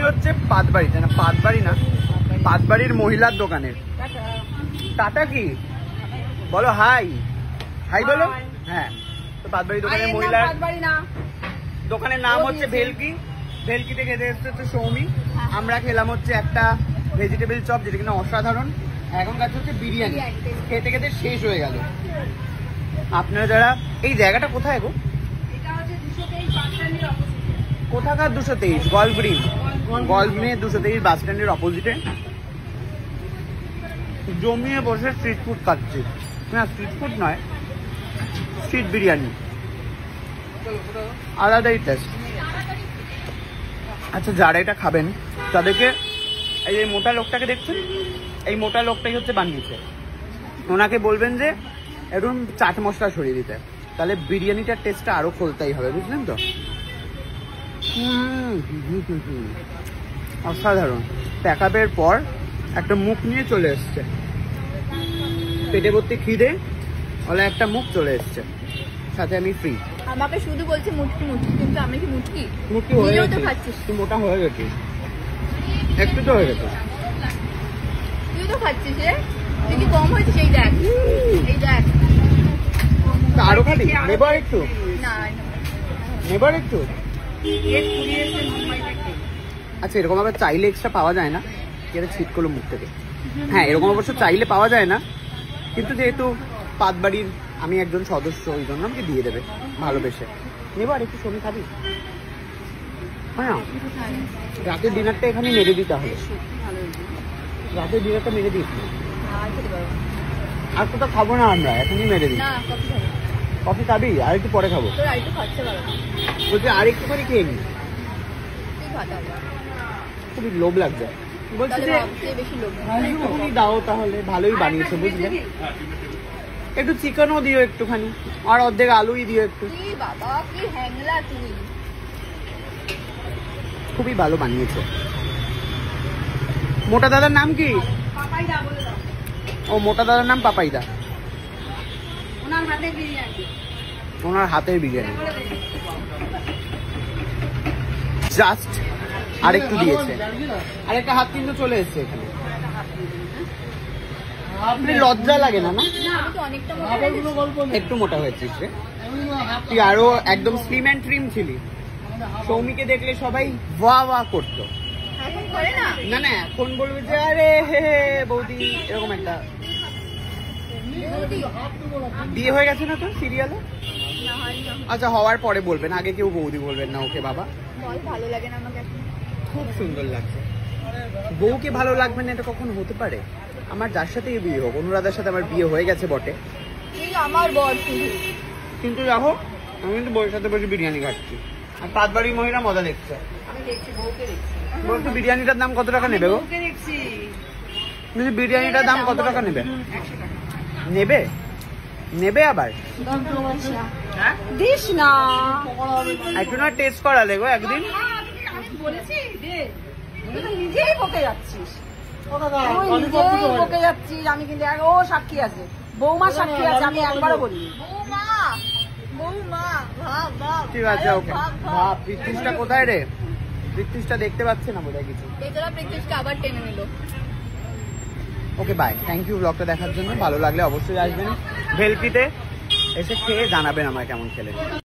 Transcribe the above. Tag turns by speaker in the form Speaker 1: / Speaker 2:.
Speaker 1: হচ্ছে পাতবাড়িতে, না পাতবাড়ি না, পাতবাড়ির মহিলার দোকানের। টাটা কি বলো? হাই হাই বলো। হ্যাঁ, তো পাতবাড়ি দোকানের মহিলার দোকানের নাম হচ্ছে ভেলকি। ভেলকিতে খেতে এসছে হচ্ছে সৌমি। আমরা খেলাম হচ্ছে একটা ভেজিটেবল চপ, যেটা কিনা অসাধারণ। এখন কাছে হচ্ছে বিরিয়ানি, খেতে খেতে শেষ হয়ে গেল। আপনারা যারা, এই জায়গাটা কোথায় গো? কোথাকার 223? গল্ফগ্রিন। গল্ফগ্রিনের 223 বাস স্ট্যান্ডের অপোজিটে জমিয়ে বসে স্ট্রিট ফুড খাচ্ছি। না স্ট্রিট ফুড নয়, স্ট্রিট বিরিয়ানি, আলাদাই টেস্ট। আচ্ছা, যারা এটা খাবেন তাদেরকে, এই যে মোটা লোকটাকে দেখছেন, এই মোটা লোকটাই হচ্ছে বানিয়েছে। ওনাকে বলবেন যে এরকম চাট মশলা সরিয়ে দিতে, তাহলে বিরিয়ানিটার টেস্টটা আরো খোলতেই হবে, বুঝলেন তো? অসাধারণ। প্যাকআপের পর একটা মুখ নিয়ে চলে এসছে, পেটে ভর্তি খিদে, ওলা একটা মুখ চলে এসছে, সাথে আমি ফ্রি।
Speaker 2: আমাকে শুধু বলছে মুটকি মুটকি, কিন্তু আমি কি মুটকি?
Speaker 1: মুটকি হয়ে গেছে, তুই মোটা হয়ে গেছিস, একটু তো হয়ে গেছে।
Speaker 2: তুই তো খাচ্ছিস রে, তুই কি কম হয়েছিস? এই দেখ, এই দেখ।
Speaker 1: আরো খালি নেবার একটু,
Speaker 2: না
Speaker 1: নেবার একটু। আচ্ছা, এরকম আবার চাইলে এক্সট্রা পাওয়া যায় না? এটা ছিট করলো মুখ থেকে। হ্যাঁ, এরকম অবশ্য চাইলে পাওয়া যায় না, কিন্তু যেহেতু পাতবাড়ির আমি একজন সদস্য, ওই জন্য আমাকে দিয়ে দেবে ভালোবেসে। নেবার একটু সমি খাবি? হ্যাঁ, রাতের ডিনারটা এখানে মেরে দিতে হবে। রাতের ডিনারটা মেরে দিই, আর কোথাও খাবো না আমরা, এখনই মেরে দিই। কফি খাবি? আর একটু পরে খাবো। বলছি আর একটুখানি খেয়ে নি, খুবই লোভ লাগছে। বলছি যে একটুখানি দাও তাহলে, ভালোই বানিয়েছে বুঝলে। একটু চিকেনও দিও একটুখানি, আর অর্ধেক আলুই দিও একটু। খুবই ভালো বানিয়েছে। মোটা দাদার নাম কি? ও, মোটা দাদার নাম পাপাইদা। ওনার হাতের বিরিয়ানি জাস্ট আরেকটু দিয়েছে, আরেকটা হাত কিন্তু চলে এসছে এখানে। আপনি লজ্জা লাগে না? না, একটু মোটা হয়েছিস রে তুই, আরো একদম স্লিম অ্যান্ড ট্রিম ছিলি। সৌমিকে দেখলে সবাই ওয়া ওয়া করতো। না না, এখন বলবে যে আরে হে হে বৌদি, এরকম একটা। বিয়ে হয়ে গেছে না তো সিরিয়ালে? আচ্ছা, হওয়ার পরে বলবেন, আগে কেউ বৌদি বলবেন না ওকে। বাবা
Speaker 2: ভালো লাগে না আমাকে,
Speaker 1: খুব সুন্দর লাগছে। বউকে ভালো লাগবে না এটা কখন হতে পারে? আমার যার সাথেই বিয়ে হোক, অনুরাধার সাথে আমার বিয়ে হয়ে গেছে বটে,
Speaker 2: আমার বর
Speaker 1: কিন্তু দেখো আমি কিন্তু বউয়ের সাথে বসে বিরিয়ানি খাচ্ছি, আর পাতবাড়ির মহিলা মজা দেখছে। বলছি বিরিয়ানিটার দাম কত টাকা নেবে গো? বিরিয়ানিটার দাম কত টাকা নেবে? নেবে নেবে আবার
Speaker 2: দিস না,
Speaker 1: একটু না টেস্ট করালে গো একদিন।
Speaker 2: নিজেই বকে যাচ্ছিস, বকে যাচ্ছিস। আমি কিন্তু ও সাক্ষী আছে, বৌমা সাক্ষী আছে, আমি একবারও বলি বৌমা।
Speaker 1: ঠিক আছে, ওকে। ভাব পৃথিবীটা কোথায় রে? পৃথিবীটা দেখতে পাচ্ছে না বোধহয় কিছু।
Speaker 2: পৃথিবীটা আবার টেনে নিল।
Speaker 1: ওকে, বাই। থ্যাংক ইউ ব্লগটা দেখার জন্য। ভালো লাগলে অবশ্যই আসবেন ভেলকিতে, এসে খেয়ে জানাবেন আমার কেমন খেলেন।